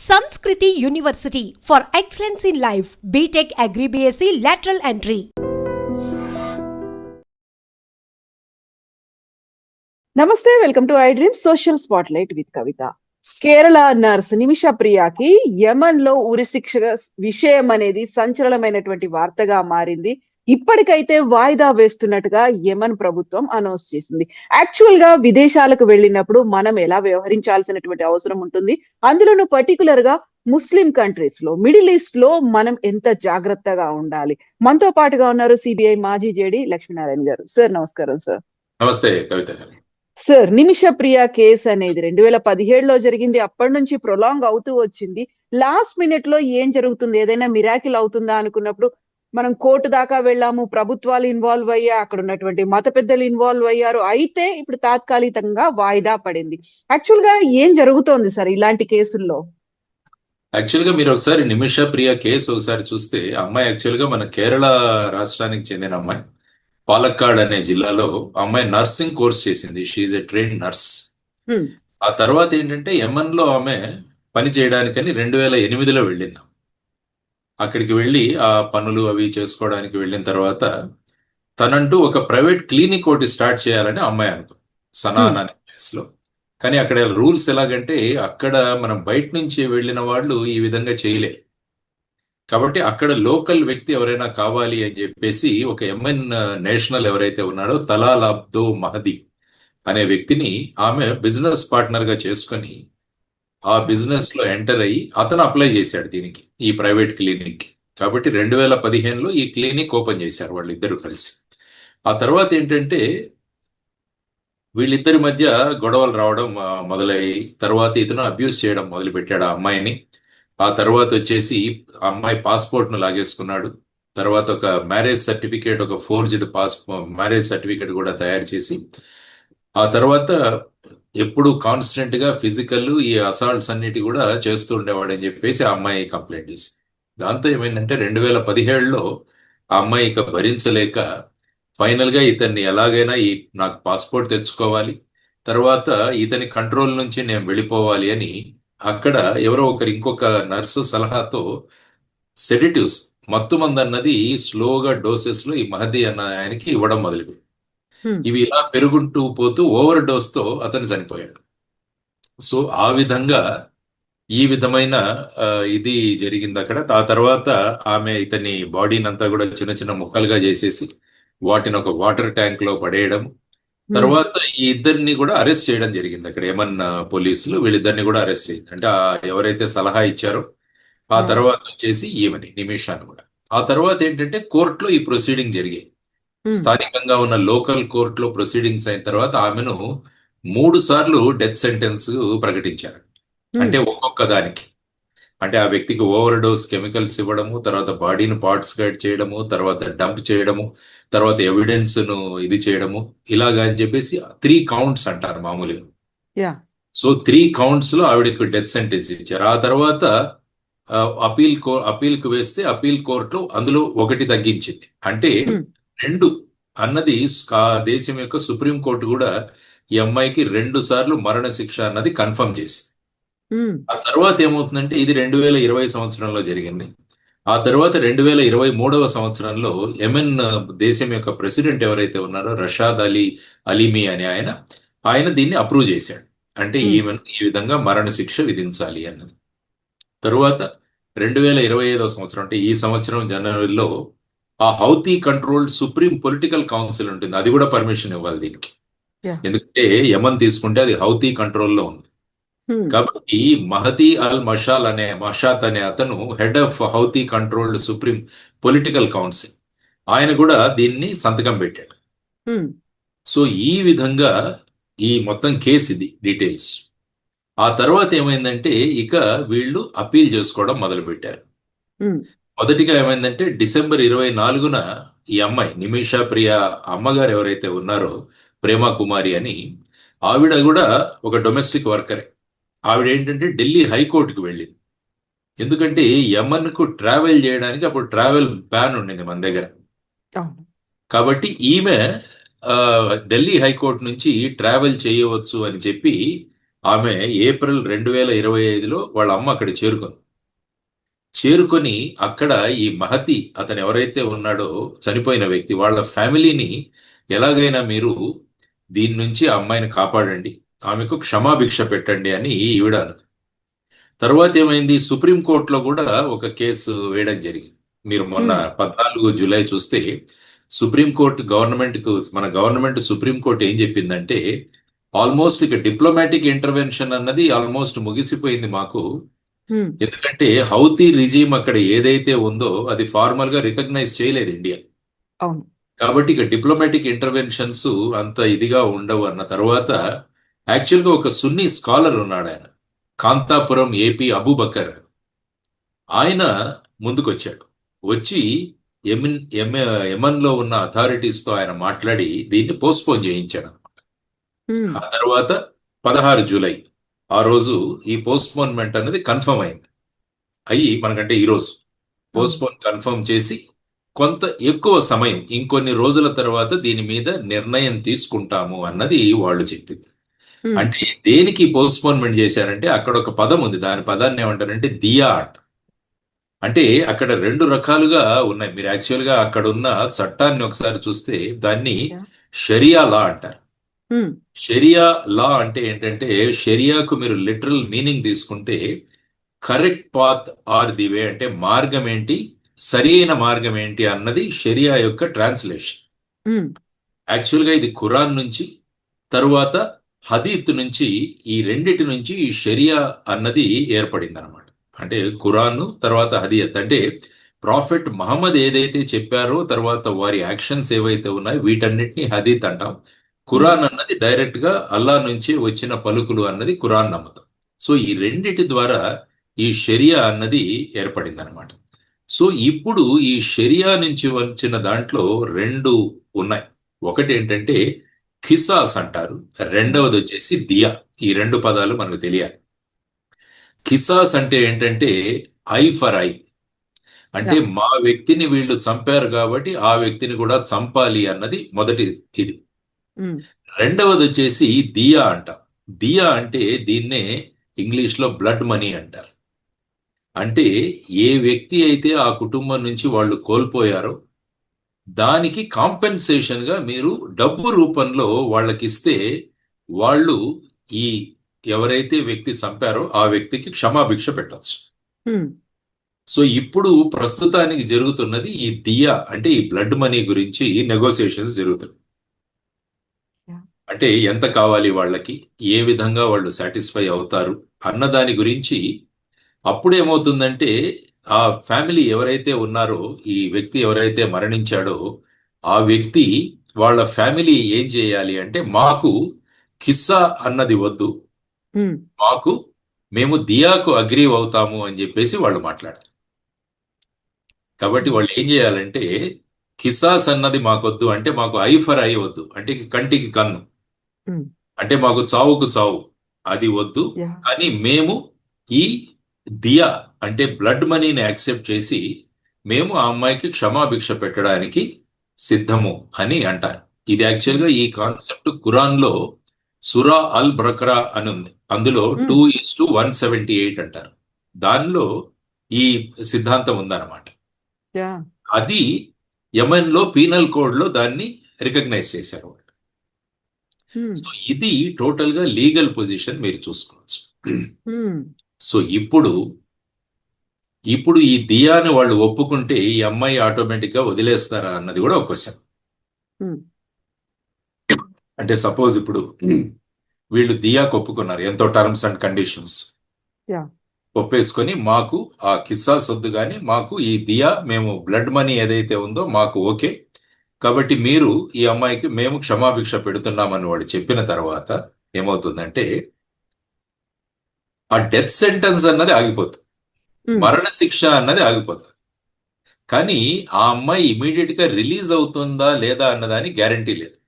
Sanskriti University for Excellence in Life, BTech Agri BSc Lateral Entry. నమస్తే, welcome to I dream social spotlight with Kavitha. Kerala nurse Nimisha ప్రియాకి Yemen లో ఉరిశిక్ష విషయం అనేది సంచలనమైనటువంటి వార్తగా మారింది. ఇప్పటికైతే వాయిదా వేస్తున్నట్టుగా యమన్ ప్రభుత్వం అనౌన్స్ చేసింది. యాక్చువల్ గా విదేశాలకు వెళ్ళినప్పుడు మనం ఎలా వ్యవహరించాల్సినటువంటి అవసరం ఉంటుంది, అందులోనూ పర్టికులర్ గా ముస్లిం కంట్రీస్ లో, మిడిల్ ఈస్ట్ లో మనం ఎంత జాగ్రత్తగా ఉండాలి. మనతో పాటుగా ఉన్నారు సిబిఐ మాజీ జేడి లక్ష్మీనారాయణ గారు. సార్ నమస్కారం. సార్ నమస్తే కవిత గారు. సార్, నిమిష ప్రియ కేసు అనేది 2017లో జరిగింది. అప్పటి నుంచి ప్రొలాంగ్ అవుతూ వచ్చింది. లాస్ట్ మినిట్ లో ఏం జరుగుతుంది, ఏదైనా మిరాకిల్ అవుతుందా అనుకున్నప్పుడు మనం కోర్టు దాకా వెళ్ళాము, ప్రభుత్వాలు ఇన్వాల్వ్ అయ్యా, అక్కడ ఉన్నటువంటి మత పెద్దలు ఇన్వాల్వ్ అయ్యారు. అయితే ఇప్పుడు తాత్కాలికంగా వాయిదా పడింది. యాక్చువల్ గా ఏం జరుగుతోంది సార్ ఇలాంటి కేసుల్లో? యాక్చువల్ గా మీరు ఒకసారి నిమిష ప్రియ కేసు ఒకసారి చూస్తే, అమ్మాయి యాక్చువల్ గా మన కేరళ రాష్ట్రానికి చెందిన అమ్మాయి. పాలక్కాడ్ అనే జిల్లాలో అమ్మాయి నర్సింగ్ కోర్స్ చేసింది. She a train nurse. ఆ తర్వాత ఏంటంటే యమన్ లో ఆమె పని చేయడానికని 2008లో వెళ్ళింది. అక్కడికి వెళ్ళి ఆ పనులు అవి చేసుకోవడానికి వెళ్ళిన తర్వాత తనంటూ ఒక ప్రైవేట్ క్లినిక్ ఒకటి స్టార్ట్ చేయాలని అమ్మాయి అనుకుంది, సనాన్ అనే ప్లేస్ లో. కానీ అక్కడ రూల్స్ ఎలాగంటే, అక్కడ మనం బయట నుంచి వెళ్ళిన వాళ్ళు ఈ విధంగా చేయలేరు. కాబట్టి అక్కడ లోకల్ వ్యక్తి ఎవరైనా కావాలి అని చెప్పేసి ఒక యమన్ నేషనల్ ఎవరైతే ఉన్నాడో తలాల్ అబ్దో మహదీ అనే వ్యక్తిని ఆమె బిజినెస్ పార్ట్నర్ గా చేసుకొని ఆ బిజినెస్ లో ఎంటర్ అయ్యి అతను అప్లై చేశాడు దీనికి, ఈ ప్రైవేట్ క్లినిక్. కాబట్టి 2015లో ఈ క్లినిక్ ఓపెన్ చేశారు వాళ్ళిద్దరూ కలిసి. ఆ తర్వాత ఏంటంటే వీళ్ళిద్దరి మధ్య గొడవలు రావడం మొదలయ్యి, తర్వాత ఇతను అబ్యూస్ చేయడం మొదలు పెట్టాడు ఆ అమ్మాయిని. ఆ తర్వాత వచ్చేసి అమ్మాయి పాస్పోర్ట్ ను లాగేసుకున్నాడు. తర్వాత ఒక మ్యారేజ్ సర్టిఫికేట్, ఒక ఫోర్జ్డ్ మ్యారేజ్ సర్టిఫికేట్ కూడా తయారు చేసి, ఆ తర్వాత ఎప్పుడు కాన్స్టెంట్ గా ఫిజికల్ ఈ అసాల్ట్స్ అన్నిటి కూడా చేస్తూ ఉండేవాడు అని చెప్పేసి ఆ అమ్మాయి కంప్లైంట్ చేసి, దాంతో ఏమైందంటే 2017లో ఆ అమ్మాయి ఇక భరించలేక ఫైనల్ గా ఇతన్ని ఎలాగైనా నాకు పాస్పోర్ట్ తెచ్చుకోవాలి, తర్వాత ఇతని కంట్రోల్ నుంచి నేను వెళ్ళిపోవాలి అని అక్కడ ఎవరో ఒకరు ఇంకొక నర్సు సలహాతో సెడిటివ్స్, మత్తుమందు అన్నది స్లోగా డోసెస్ లో ఈ మహదీ అన్న ఆయనకి ఇవ్వడం మొదలుపెట్టింది. ఇవి ఇలా పెరుగుంటూ పోతూ ఓవర్ డోస్ తో అతను చనిపోయాడు. సో ఆ విధంగా ఈ విధమైన ఇది జరిగింది అక్కడ. ఆ తర్వాత ఆమె ఇతని బాడీని అంతా కూడా చిన్న చిన్న ముక్కలుగా చేసేసి వాటిని ఒక వాటర్ ట్యాంక్ లో పడేయడం. తర్వాత ఈ ఇద్దరిని కూడా అరెస్ట్ చేయడం జరిగింది అక్కడ ఏమన్నా పోలీసులు. వీళ్ళిద్దరిని కూడా అరెస్ట్ చేయండి అంటే ఎవరైతే సలహా ఇచ్చారో, ఆ తర్వాత వచ్చేసి ఈమెని నిమిషాన్ని కూడా. ఆ తర్వాత ఏంటంటే కోర్టులో ఈ ప్రొసీడింగ్ జరిగాయి. స్థానికంగా ఉన్న లోకల్ కోర్టులో ప్రొసీడింగ్స్ అయిన తర్వాత ఆమెను 3 సార్లు డెత్ సెంటెన్స్ ప్రకటించారు. అంటే ఒక్కొక్క దానికి, అంటే ఆ వ్యక్తికి ఓవర్ డోస్ కెమికల్స్ ఇవ్వడము, తర్వాత బాడీని పార్ట్స్ గైడ్ చేయడము, తర్వాత డంప్ చేయడము, తర్వాత ఎవిడెన్స్ ను ఇది చేయడము, ఇలాగా అని చెప్పేసి 3 counts అంటారు మామూలుగా. సో 3 counts లో ఆవిడకి డెత్ సెంటెన్స్ ఇచ్చారు. ఆ తర్వాత అపీల్ కు వేస్తే అపీల్ కోర్టు అందులో 1 తగ్గించింది. అంటే 2 అన్నది దేశం యొక్క సుప్రీం కోర్టు కూడా ఈ అమ్మాయికి 2 సార్లు మరణ శిక్ష అన్నది కన్ఫర్మ్ చేసి, ఆ తర్వాత ఏమవుతుందంటే ఇది 2020 సంవత్సరంలో జరిగింది. ఆ తర్వాత 2023వ సంవత్సరంలో యెమెన్ దేశం యొక్క ప్రెసిడెంట్ ఎవరైతే ఉన్నారో రషాద్ అలీమి అనే ఆయన దీన్ని అప్రూవ్ చేశాడు. అంటే ఈమెన్ ఈ విధంగా మరణ శిక్ష విధించాలి అన్నది. తరువాత 2025వ సంవత్సరం అంటే ఈ సంవత్సరం జనవరిలో ఆ Houthi controlled supreme political council ఉంటుంది, అది కూడా పర్మిషన్ ఇవ్వాలి దీనికి. ఎందుకంటే యమన్ తీసుకుంటే అది హౌతీ కంట్రోల్లో ఉంది. కాబట్టి మహదీ అల్ మషాత్ అనే అతను head of Houthi controlled supreme political council, ఆయన కూడా దీన్ని సంతకం పెట్టాడు. సో ఈ విధంగా ఈ మొత్తం కేసు ఇది డీటెయిల్స్. ఆ తర్వాత ఏమైందంటే ఇక వీళ్ళు అప్పీల్ చేసుకోవడం మొదలు పెట్టారు. మొదటిగా ఏమైందంటే డిసెంబర్ 24న ఈ అమ్మాయి నిమిష ప్రియ అమ్మగారు ఎవరైతే ఉన్నారో ప్రేమ కుమారి అని, ఆవిడ కూడా ఒక డొమెస్టిక్ వర్కరే. ఆవిడ ఏంటంటే ఢిల్లీ హైకోర్టుకు వెళ్ళింది. ఎందుకంటే యమన్ కు ట్రావెల్ చేయడానికి అప్పుడు ట్రావెల్ బ్యాన్ ఉండింది మన దగ్గర. కాబట్టి ఈమె ఢిల్లీ హైకోర్టు నుంచి ట్రావెల్ చేయవచ్చు అని చెప్పి ఆమె ఏప్రిల్ 2025లో వాళ్ళ అమ్మ అక్కడ చేరుకొని అక్కడ ఈ మహతి అతను ఎవరైతే ఉన్నాడో చనిపోయిన వ్యక్తి వాళ్ళ ఫ్యామిలీని ఎలాగైనా మీరు దీని నుంచి ఆ అమ్మాయిని కాపాడండి, ఆమెకు క్షమాభిక్ష పెట్టండి అని ఈవిడ తర్వాత ఏమైంది, సుప్రీంకోర్టులో కూడా ఒక కేసు వేయడం జరిగింది. మీరు మొన్న 14 జూలై చూస్తే సుప్రీంకోర్టు మన గవర్నమెంట్ సుప్రీంకోర్టు ఏం చెప్పిందంటే ఆల్మోస్ట్ ఇక డిప్లొమాటిక్ ఇంటర్వెన్షన్ అన్నది ఆల్మోస్ట్ ముగిసిపోయింది మాకు. ఎందుకంటే హౌతీ రిజీమ్ అక్కడ ఏదైతే ఉందో అది ఫార్మల్ గా రికగ్నైజ్ చేయలేదు ఇండియా. కాబట్టి ఇక డిప్లొమాటిక్ ఇంటర్వెన్షన్స్ అంత ఇదిగా ఉండవు అన్న తర్వాత యాక్చువల్గా ఒక సున్నీ స్కాలర్ ఉన్నాడు, ఆయన కాంతాపురం ఏపీ అబూబకర్. ఆయన ముందుకొచ్చాడు, వచ్చి యెమెన్లో ఉన్న అథారిటీస్తో ఆయన మాట్లాడి దీన్ని పోస్ట్పోన్ చేయించాడు. ఆ తర్వాత 16 జూలై ఆ రోజు ఈ పోస్ట్పోన్మెంట్ అనేది కన్ఫర్మ్ అయ్యి మనకంటే ఈరోజు పోస్ట్పోన్ కన్ఫర్మ్ చేసి కొంత ఎక్కువ సమయం ఇంకొన్ని రోజుల తర్వాత దీని మీద నిర్ణయం తీసుకుంటాము అన్నది వాళ్ళు చెప్పింది. అంటే దేనికి పోస్ట్పోన్మెంట్ చేశారంటే అక్కడ ఒక పదం ఉంది, దాని పదాన్ని ఏమంటారంటే దియా అంట. అంటే అక్కడ 2 రకాలుగా ఉన్నాయి. మీరు యాక్చువల్గా అక్కడ ఉన్న చట్టాన్ని ఒకసారి చూస్తే దాన్ని షరియా లా అంటారు. షరియా లా అంటే ఏంటంటే షరియాకు మీరు లిటరల్ మీనింగ్ తీసుకుంటే correct path or the way, అంటే మార్గం ఏంటి, సరైన మార్గం ఏంటి అన్నది షరియా యొక్క ట్రాన్స్లేషన్. యాక్చువల్గా ఇది ఖురాన్ నుంచి తరువాత హదీత్ నుంచి, ఈ రెండిటి నుంచి ఈ షరియా అన్నది ఏర్పడింది అనమాట. అంటే ఖురాన్ తర్వాత హదీత్ అంటే ప్రాఫెట్ మహమ్మద్ ఏదైతే చెప్పారో తర్వాత వారి యాక్షన్స్ ఏవైతే ఉన్నాయో వీటన్నిటిని హదీత్ అంటాం. ఖురాన్ అన్నది డైరెక్ట్ గా అల్లా నుంచి వచ్చిన పలుకులు అన్నది ఖురాన్ నమ్మతం. సో ఈ రెండిటి ద్వారా ఈ షరియా అన్నది ఏర్పడింది అనమాట. సో ఇప్పుడు ఈ షరియా నుంచి వచ్చిన దాంట్లో 2 ఉన్నాయి. ఒకటి ఏంటంటే ఖిసాస్ అంటారు, రెండవది వచ్చేసి దియా. ఈ 2 పదాలు మనకు తెలియాలి. ఖిసాస్ అంటే ఏంటంటే ఐ ఫర్ ఐ, అంటే మా వ్యక్తిని వీళ్ళు చంపారు కాబట్టి ఆ వ్యక్తిని కూడా చంపాలి అన్నది మొదటి ఇది. రెండవది వచ్చేసి దియా అంట. దియా అంటే దీన్నే ఇంగ్లీష్ లో బ్లడ్ మనీ అంటారు. అంటే ఏ వ్యక్తి అయితే ఆ కుటుంబం నుంచి వాళ్ళు కోల్పోయారో దానికి కాంపెన్సేషన్ గా మీరు డబ్బు రూపంలో వాళ్ళకిస్తే వాళ్ళు ఈ ఎవరైతే వ్యక్తి చంపారో ఆ వ్యక్తికి క్షమాభిక్ష పెట్టచ్చు. సో ఇప్పుడు ప్రస్తుతానికి జరుగుతున్నది ఈ దియా అంటే ఈ బ్లడ్ మనీ గురించి నెగోసియేషన్స్ జరుగుతున్నాయి. అంటే ఎంత కావాలి వాళ్ళకి, ఏ విధంగా వాళ్ళు సాటిస్ఫై అవుతారు అన్న దాని గురించి. అప్పుడు ఏమవుతుందంటే ఆ ఫ్యామిలీ ఎవరైతే ఉన్నారో, ఈ వ్యక్తి ఎవరైతే మరణించాడో ఆ వ్యక్తి వాళ్ళ ఫ్యామిలీ ఏం చేయాలి అంటే మాకు ఖిస్సా అన్నది వద్దు, మేము దియాకు అగ్రీ అవుతాము అని చెప్పేసి వాళ్ళు మాట్లాడారు. కాబట్టి వాళ్ళు ఏం చేయాలంటే ఖిసాస్ అన్నది మాకొద్దు, అంటే మాకు ఐ ఫర్ ఐ వద్దు, అంటే కంటికి కన్ను, అంటే మాకు చావుకు చావు అది వద్దు, కానీ మేము ఈ దియా అంటే బ్లడ్ మనీని యాక్సెప్ట్ చేసి మేము ఆ అమ్మాయికి క్షమాభిక్ష పెట్టడానికి సిద్ధము అని అంటారు. ఇది యాక్చువల్గా ఈ కాన్సెప్ట్ ఖురాన్ లో సురా అల్ బక్రా అని ఉంది, అందులో 2:178 అంటారు. దానిలో ఈ సిద్ధాంతం ఉందన్నమాట. అది యెమెన్ లో పీనల్ కోడ్ లో దాన్ని రికగ్నైజ్ చేశారు. సో ఇది టోటల్ గా లీగల్ పొజిషన్ మీరు చూసుకోవచ్చు. సో ఇప్పుడు ఈ దియాని వాళ్ళు ఒప్పుకుంటే ఈ అమ్మాయి ఆటోమేటిక్ గా వదిలేస్తారా అన్నది కూడా ఒక క్వశ్చన్. అంటే సపోజ్ ఇప్పుడు వీళ్ళు దియాకు ఒప్పుకున్నారు, ఎంతో టర్మ్స్ అండ్ కండిషన్స్ ఒప్పేసుకొని మాకు ఆ కిస్సాస్ వద్దు కానీ మాకు ఈ దియా, మేము బ్లడ్ మనీ ఏదైతే ఉందో మాకు ఓకే, కాబట్టి మీరు ఈ అమ్మాయికి మేము క్షమాభిక్ష పెడుతున్నామని వాళ్ళు చెప్పిన తర్వాత ఏమవుతుందంటే ఆ డెత్ సెంటెన్స్ అన్నది ఆగిపోతుంది, మరణ శిక్ష అన్నది ఆగిపోతుంది. కానీ ఆ అమ్మాయి ఇమీడియట్ గా రిలీజ్ అవుతుందా లేదా అన్నదాని గ్యారంటీ లేదు.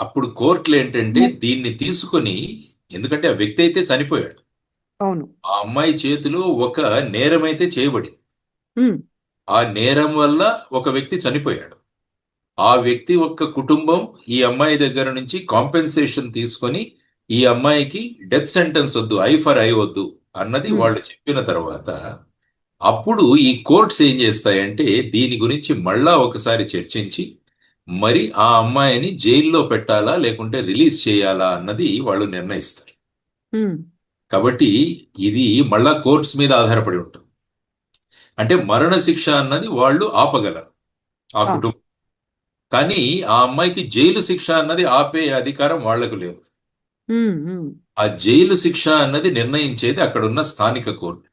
అప్పుడు కోర్టులు ఏంటంటే దీన్ని తీసుకొని, ఎందుకంటే ఆ వ్యక్తి అయితే చనిపోయాడు, ఆ అమ్మాయి చేతిలో ఒక నేరం అయితే చేయబడింది, ఆ నేరం వల్ల ఒక వ్యక్తి చనిపోయాడు, ఆ వ్యక్తి యొక్క కుటుంబం ఈ అమ్మాయి దగ్గర నుంచి కాంపెన్సేషన్ తీసుకొని ఈ అమ్మాయికి డెత్ సెంటెన్స్ వద్దు, ఐ ఫర్ ఐ వద్దు అన్నది Hmm. వాళ్ళు చెప్పిన తర్వాత అప్పుడు ఈ కోర్ట్స్ ఏం చేస్తాయంటే దీని గురించి మళ్ళా ఒకసారి చర్చించి మరి ఆ అమ్మాయిని జైల్లో పెట్టాలా లేకుంటే రిలీజ్ చేయాలా అన్నది వాళ్ళు నిర్ణయిస్తారు. Hmm. కాబట్టి ఇది మళ్ళా కోర్ట్స్ మీద ఆధారపడి ఉంటుంది. అంటే మరణశిక్ష అన్నది వాళ్ళు ఆపగలరు ఆ Ah. కుటుంబం, కానీ ఆ అమ్మాయికి జైలు శిక్ష అన్నది ఆపే అధికారం వాళ్లకు లేదు. Hmm. Hmm. ఆ జైలు శిక్ష అన్నది నిర్ణయించేది అక్కడ ఉన్న స్థానిక కోర్టు.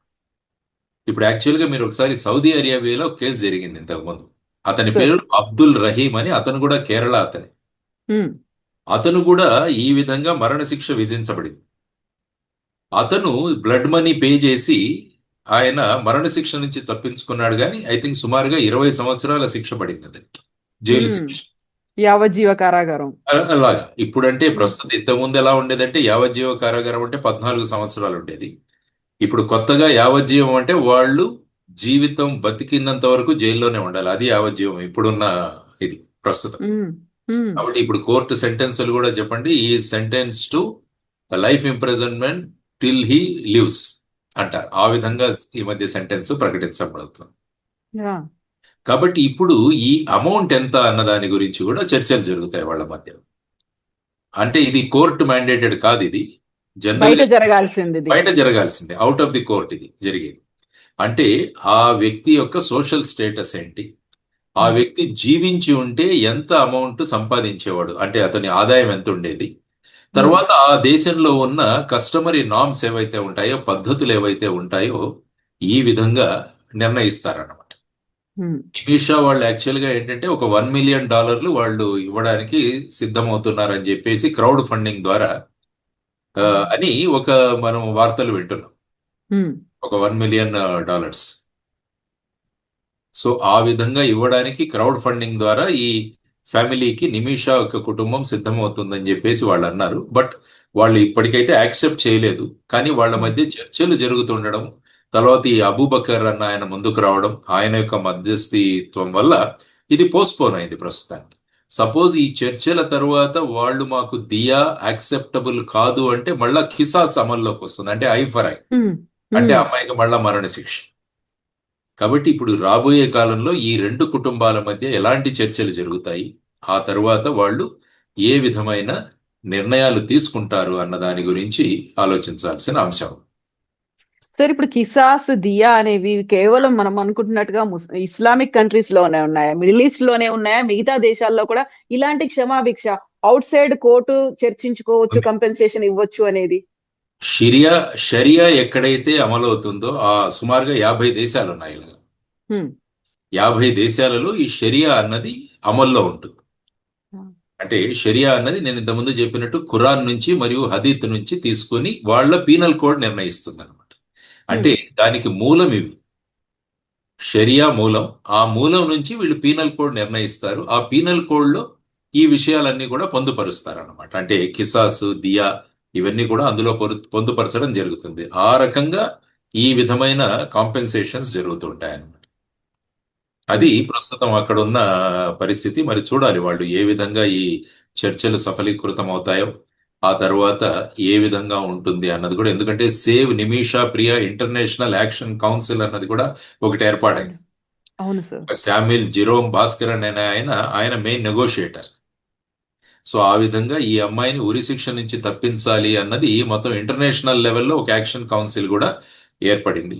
ఇప్పుడు యాక్చువల్గా మీరు ఒకసారి సౌదీ అరేబియాలో కేసు జరిగింది ఇంతకుముందు. అతని Sure. పేరు అబ్దుల్ రహీం అని, అతను కూడా కేరళ అతనే. Hmm. అతను కూడా ఈ విధంగా మరణశిక్ష విధించబడింది. అతను బ్లడ్ మనీ పే చేసి ఆయన మరణశిక్ష నుంచి తప్పించుకున్నాడు, కానీ ఐ థింక్ సుమారుగా 20 సంవత్సరాల శిక్ష పడింది అతనికి, జైలు Hmm. శిక్ష. యావజ్జీవ కారాగారం. అలాగా ఇప్పుడంటే ప్రస్తుతం ఇంతకుముందు ఎలా ఉండేదంటే యావజ్జీవ కారాగారం అంటే 14 సంవత్సరాలు ఉండేది. ఇప్పుడు కొత్తగా యావజ్జీవం అంటే వాళ్ళు జీవితం బతికినంత వరకు జైల్లోనే ఉండాలి, అది యావజ్జీవం ఇప్పుడున్న ఇది ప్రస్తుతం. Hmm. Hmm. కాబట్టి ఇప్పుడు కోర్టు సెంటెన్స్లు కూడా చెప్పండి, ఈ sentence to life imprisonment till he lives అంటారు. ఆ విధంగా ఈ మధ్య సెంటెన్స్ ప్రకటించబడుతుంది. Yeah. కాబట్టి ఇప్పుడు ఈ అమౌంట్ ఎంత అన్న దాని గురించి కూడా చర్చలు జరుగుతాయి వాళ్ళ మధ్య. అంటే ఇది కోర్టు మ్యాండేటెడ్ కాదు, ఇది బయట జనరల్ జరగాల్సింది ఇది. బయట జరగాల్సిందే, అవుట్ ఆఫ్ ది కోర్ట్ ఇది జరిగేది. అంటే ఆ వ్యక్తి యొక్క సోషల్ స్టేటస్ ఏంటి, ఆ వ్యక్తి జీవించి ఉంటే ఎంత అమౌంట్ సంపాదించేవాడు, అంటే అతని ఆదాయం ఎంత ఉండేది, తర్వాత ఆ దేశంలో ఉన్న కస్టమరీ నామ్స్ ఏవైతే ఉంటాయో, పద్ధతులు ఏవైతే ఉంటాయో ఈ విధంగా నిర్ణయిస్తారన్నమాట. Hmm. నిమిషా వాళ్ళు యాక్చువల్గా ఏంటంటే ఒక $1 మిలియన్ వాళ్ళు ఇవ్వడానికి సిద్ధమవుతున్నారని చెప్పేసి క్రౌడ్ ఫండింగ్ ద్వారా అని ఒక మనం వార్తలు వింటున్నాం. Hmm. ఒక $1 మిలియన్. సో ఆ విధంగా ఇవ్వడానికి క్రౌడ్ ఫండింగ్ ద్వారా ఈ ఫ్యామిలీకి నిమిషా యొక్క కుటుంబం సిద్ధమవుతుందని చెప్పేసి వాళ్ళు అన్నారు. బట్ వాళ్ళు ఇప్పటికైతే యాక్సెప్ట్ చేయలేదు, కానీ వాళ్ళ మధ్య చర్చలు జరుగుతుండడం, తర్వాత ఈ అబూబకర్ అన్న ఆయన ముందుకు రావడం, ఆయన యొక్క మధ్యస్థిత్వం వల్ల ఇది పోస్ట్పోన్ అయింది ప్రస్తుతానికి. సపోజ్ ఈ చర్చల తరువాత వాళ్ళు మాకు దియా యాక్సెప్టబుల్ కాదు అంటే మళ్ళా ఖిసాస్ అమల్లోకి వస్తుంది, అంటే ఐ ఫర్ ఐ, Hmm. అంటే Hmm. అమ్మాయికి మళ్ళా మరణశిక్ష. కాబట్టి ఇప్పుడు రాబోయే కాలంలో ఈ రెండు కుటుంబాల మధ్య ఎలాంటి చర్చలు జరుగుతాయి, ఆ తరువాత వాళ్ళు ఏ విధమైన నిర్ణయాలు తీసుకుంటారు అన్న దాని గురించి ఆలోచించాల్సిన అంశం. సార్, ఇప్పుడు కిసాస్, దియా అనేవి కేవలం మనం అనుకుంటున్నట్టుగా ఇస్లామిక్ కంట్రీస్ లోనే ఉన్నాయా, మిడిల్ ఈస్ట్ లోనే ఉన్నాయా, మిగతా దేశాల్లో కూడా ఇలాంటి క్షమాభిక్ష అవుట్ సైడ్ కోర్టు చర్చించుకోవచ్చు, కంపెన్సేషన్ ఇవ్వచ్చు అనేది? షరియా ఎక్కడైతే అమలవుతుందో ఆ సుమారుగా 50 దేశాలు ఉన్నాయి. ఇలాగా Hmm. 50 దేశాలలో ఈ షరియా అన్నది అమల్లో ఉంటుంది. అంటే షరియా అన్నది నేను ఇంతకుముందు చెప్పినట్టు ఖురాన్ నుంచి మరియు హదీత్ నుంచి తీసుకొని వాళ్ళ పీనల్ కోడ్ నిర్ణయిస్తుంది అనమాట. అంటే దానికి మూలం ఇవి, షరియా మూలం. ఆ మూలం నుంచి వీళ్ళు పీనల్ కోడ్ నిర్ణయిస్తారు. ఆ పీనల్ కోడ్లో ఈ విషయాలన్నీ కూడా పొందుపరుస్తారు అనమాట. అంటే కిసాస్, దియా ఇవన్నీ కూడా అందులో పొందుపరచడం జరుగుతుంది. ఆ రకంగా ఈ విధమైన కాంపెన్సేషన్స్ జరుగుతుంటాయి అన్నమాట. అది ప్రస్తుతం అక్కడ ఉన్న పరిస్థితి. మరి చూడాలి వాళ్ళు ఏ విధంగా ఈ చర్చలు సఫలీకృతం అవుతాయో, ఆ తర్వాత ఏ విధంగా ఉంటుంది అన్నది కూడా. ఎందుకంటే save Nimisha Priya international action council అన్నది కూడా ఒకటి ఏర్పాటైంది. అవును సార్. శామ్యుల్ జిరోమ్ భాస్కర్ అనే ఆయన మెయిన్ నెగోషియేటర్. సో ఆ విధంగా ఈ అమ్మాయిని ఉరిశిక్ష నుంచి తప్పించాలి అన్నది మొత్తం ఇంటర్నేషనల్ లెవెల్లో ఒక యాక్షన్ కౌన్సిల్ కూడా ఏర్పడింది.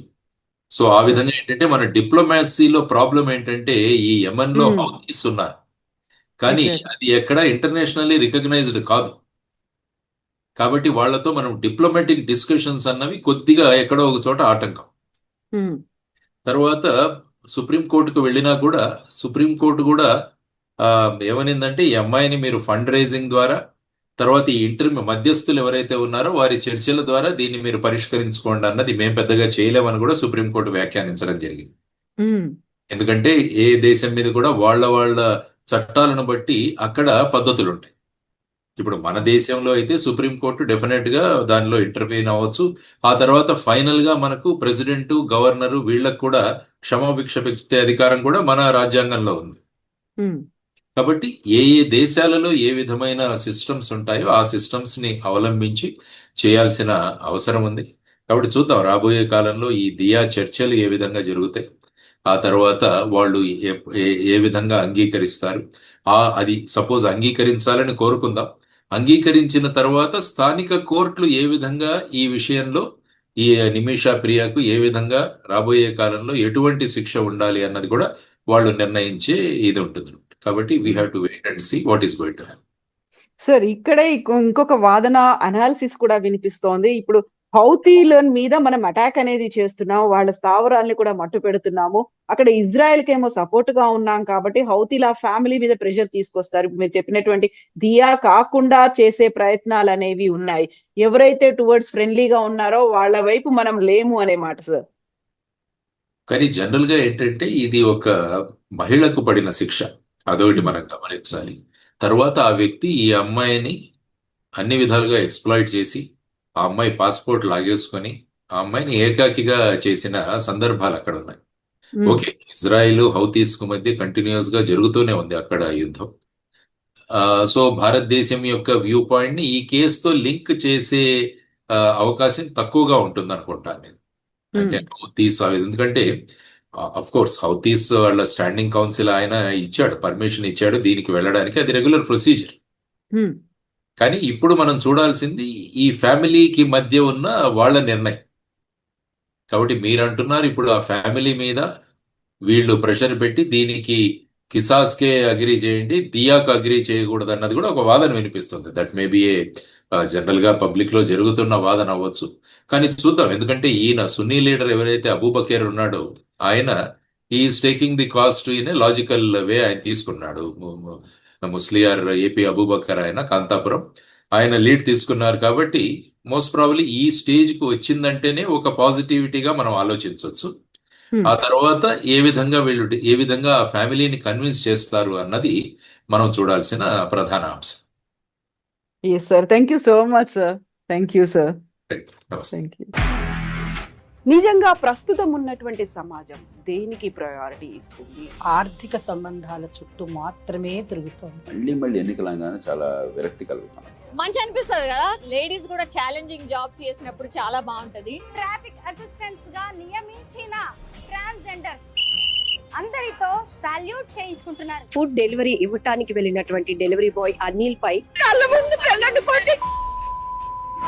సో ఆ విధంగా ఏంటంటే మన డిప్లొమాసీలో ప్రాబ్లం ఏంటంటే ఈ యెమెన్ లో హౌతీస్ ఉన్నారు, కానీ అది ఎక్కడ ఇంటర్నేషనల్లీ రికగ్నైజ్డ్ కాదు. కాబట్టి వాళ్ళతో మనం డిప్లొమాటిక్ డిస్కషన్స్ అన్నవి కొద్దిగా ఎక్కడో ఒక చోట ఆటంకం. తర్వాత సుప్రీంకోర్టుకు వెళ్ళినా కూడా సుప్రీంకోర్టు కూడా ఏమనిందంటే ఈ అమ్మాయిని మీరు ఫండ్ రైజింగ్ ద్వారా, తర్వాత ఈ మధ్యస్థులు ఎవరైతే ఉన్నారో వారి చర్చల ద్వారా దీన్ని మీరు పరిష్కరించుకోండి అన్నది మేము పెద్దగా చేయలేమని కూడా సుప్రీంకోర్టు వ్యాఖ్యానించడం జరిగింది. ఎందుకంటే ఏ దేశం మీద కూడా వాళ్ళ చట్టాలను బట్టి అక్కడ పద్ధతులు ఉంటాయి. ఇప్పుడు మన దేశంలో అయితే సుప్రీంకోర్టు డెఫినెట్ గా దానిలో ఇంటర్వ్యూన్ అవ్వచ్చు. ఆ తర్వాత ఫైనల్ గా మనకు ప్రెసిడెంట్, గవర్నరు వీళ్ళకు కూడా క్షమాభిక్ష పెట్టే అధికారం కూడా మన రాజ్యాంగంలో ఉంది. కాబట్టి ఏ ఏ దేశాలలో ఏ విధమైన సిస్టమ్స్ ఉంటాయో ఆ సిస్టమ్స్ ని అవలంబించి చేయాల్సిన అవసరం ఉంది. కాబట్టి చూద్దాం రాబోయే కాలంలో ఈ దియా చర్చలు ఏ విధంగా జరుగుతాయి, ఆ తర్వాత వాళ్ళు ఏ విధంగా అంగీకరిస్తారు. అది సపోజ్ అంగీకరించాలని కోరుకుందాం. అంగీకరించిన తర్వాత స్థానిక కోర్టులు ఏ విధంగా ఈ విషయంలో ఈ నిమిషా ప్రియాకు ఏ విధంగా రాబోయే కాలంలో ఎటువంటి శిక్ష ఉండాలి అన్నది కూడా వాళ్ళు నిర్ణయించే ఇది ఉంటుంది. కాబట్టి we have to wait and see what is going to happen. Sir ఇక్కడే ఇంకొక వాదన అనాలిసిస్ కూడా వినిపిస్తోంది. ఇప్పుడు హౌతీల మీద మనం అటాక్ అనేది చేస్తున్నాం, వాళ్ళ స్థావరాల్ని కూడా మట్టు పెడుతున్నాము. అక్కడ ఇజ్రాయెల్ కేమో సపోర్ట్ గా ఉన్నాం కాబట్టి హౌతీల ఫ్యామిలీ మీద ప్రెషర్ తీసుకొస్తారు. మీరు చెప్పినటువంటి దియా కాకుండా చేసే ప్రయత్నాలు అనేవి ఉన్నాయి. ఎవరైతే టువర్డ్స్ ఫ్రెండ్లీగా ఉన్నారో వాళ్ళ వైపు మనం లేము అనే మాట సార్. కానీ జనరల్ గా ఏంటంటే ఇది ఒక మహిళకు పడిన శిక్ష, అదొకటి మనం గమనించాలి. తర్వాత ఆ వ్యక్తి ఈ అమ్మాయిని అన్ని విధాలుగా ఎక్స్ప్లాయిట్ చేసి ఆ అమ్మాయి పాస్పోర్ట్ లాగేసుకొని ఆ అమ్మాయిని ఏకాకిగా చేసిన సందర్భాలు అక్కడ ఉన్నాయి. ఓకే, ఇజ్రాయిల్ హౌతీస్ కు మధ్య కంటిన్యూస్ గా జరుగుతూనే ఉంది అక్కడ యుద్ధం. సో భారతదేశం యొక్క వ్యూ పాయింట్ ని ఈ కేసుతో లింక్ చేసే అవకాశం తక్కువగా ఉంటుంది అనుకుంటాను నేను. అంటే హౌతీస్ ఎందుకంటే అఫ్ కోర్స్ హౌతీస్ వాళ్ళ స్టాండింగ్ కౌన్సిల్ ఆయన ఇచ్చాడు, పర్మిషన్ ఇచ్చాడు దీనికి వెళ్ళడానికి, అది రెగ్యులర్ ప్రొసీజర్. కానీ ఇప్పుడు మనం చూడాల్సింది ఈ ఫ్యామిలీకి మధ్య ఉన్న వాళ్ళ నిర్ణయం. కాబట్టి మీరు అంటున్నారు ఇప్పుడు ఆ ఫ్యామిలీ మీద వీళ్ళు ప్రెషర్ పెట్టి దీనికి కిసాస్కే అగ్రీ చేయండి, దియాకు అగ్రీ చేయకూడదు అన్నది కూడా ఒక వాదన వినిపిస్తుంది. That may be A general గా పబ్లిక్ లో జరుగుతున్న వాదన అవ్వచ్చు. కానీ చూద్దాం, ఎందుకంటే ఈయన సున్నీ లీడర్ ఎవరైతే అబూబకర్ ఉన్నాడో ఆయన is taking the cast in a logical way ఆయన తీసుకున్నాడు. ముస్లియార్ ఏపీ అబూబకర్ ఆయన కాంతాపురం ఆయన లీడ్ తీసుకున్నారు. కాబట్టి మోస్ట్ ప్రాబబ్లీ ఈ స్టేజ్ కు వచ్చిందంటేనే ఒక పాజిటివిటీగా మనం ఆలోచించవచ్చు. ఆ తర్వాత ఏ విధంగా ఆ ఫ్యామిలీని కన్విన్స్ చేస్తారు అన్నది మనం చూడాల్సిన ప్రధాన అంశం. Yes sir, thank you so much sir. Thank you sir. నమస్తే. Thank you. నిజంగా ప్రస్తుతం ఉన్నటువంటి సమాజం దేనికి ప్రయారిటీ ఇస్తుంది? ఆర్థిక సంబంధాల చుట్టూ మాత్రమే తిరుగుతోంది. మళ్ళీ ఎన్నికలంగానే చాలా విరక్తి కలుగుతాం. మంచి అనిపిస్తుంది కదా, లేడీస్ కూడా ఛాలెంజింగ్ జాబ్స్ చేసినప్పుడు చాలా బాగుంటది. ట్రాఫిక్ అసిస్టెంట్స్ గా నియమించిన ట్రాన్స్జెండర్స్ అందరితో సాల్యూట్ చేయించుకుంటున్నారు. ఫుడ్ డెలివరీ ఇవ్వటానికి వెళ్ళినటువంటి డెలివరీ బాయ్ అనిల్ పై కళ్ళ ముందు పెళ్ళండి